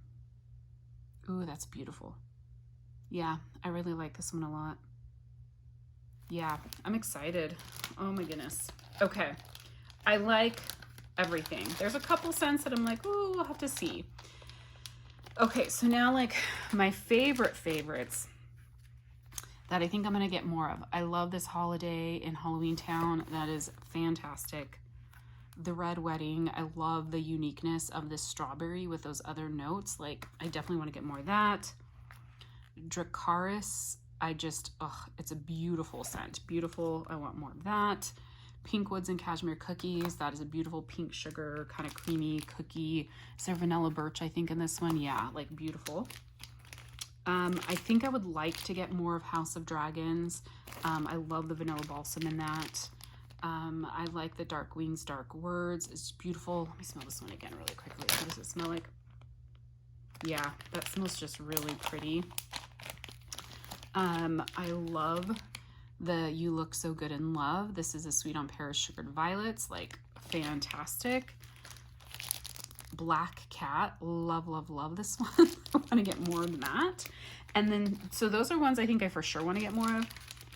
Ooh, that's beautiful. Yeah, I really like this one a lot. Yeah, I'm excited. Oh my goodness. Okay, I like everything. There's a couple scents that I'm like, ooh, we'll have to see. Okay, so now like my favorites that I think I'm gonna get more of. I love this holiday in Halloween Town. That is fantastic. The Red Wedding, I love the uniqueness of this strawberry with those other notes. Like, I definitely want to get more of that. Dracaris, it's a beautiful scent. Beautiful, I want more of that. Pink Woods and Cashmere Cookies, that is a beautiful pink sugar, kind of creamy cookie. Is there vanilla birch, I think, in this one? Yeah, like beautiful. I think I would like to get more of House of Dragons. I love the vanilla balsam in that. I like the Dark Wings, Dark Words. It's beautiful. Let me smell this one again really quickly. What does it smell like? Yeah, that smells just really pretty. I love the You Look So Good in Love. This is a Sweet on Paris Sugared Violets, like fantastic. Black Cat, love, love, love this one. I want to get more of that. And then, so those are ones I think I for sure want to get more of.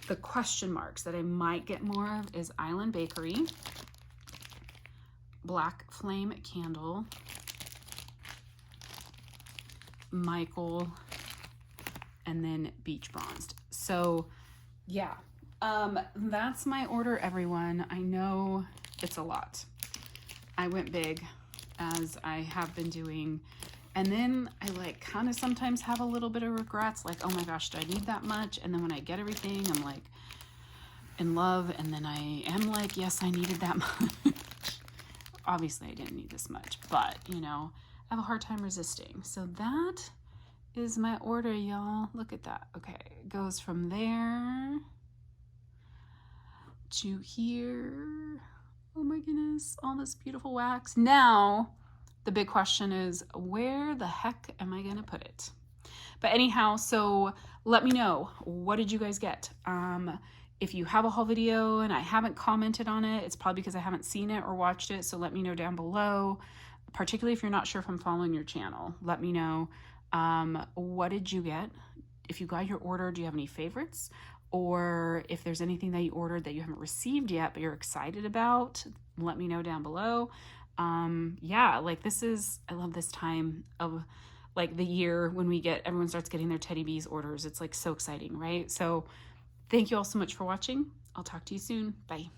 The question marks that I might get more of is Island Bakery, Black Flame Candle, Michael, and then Beach Bronzed. So yeah, That's my order, everyone. I know it's a lot. I went big, as I have been doing. And then I like kind of sometimes have a little bit of regrets, like, oh my gosh, do I need that much? And then when I get everything, I'm like in love. And then I am like, yes, I needed that much. Obviously I didn't need this much, but you know, I have a hard time resisting. So that is my order, y'all. Look at that. Okay, it goes from there to here. Oh my goodness, all this beautiful wax. Now, the big question is, where the heck am I gonna put it? But anyhow, so let me know, what did you guys get? If you have a haul video and I haven't commented on it, it's probably because I haven't seen it or watched it. So let me know down below, particularly if you're not sure if I'm following your channel. Let me know, what did you get? If you got your order, do you have any favorites? Or if there's anything that you ordered that you haven't received yet, but you're excited about, let me know down below. Yeah, like I love this time of like the year when everyone starts getting their Teddy Bees orders. It's like so exciting, right? So thank you all so much for watching. I'll talk to you soon. Bye.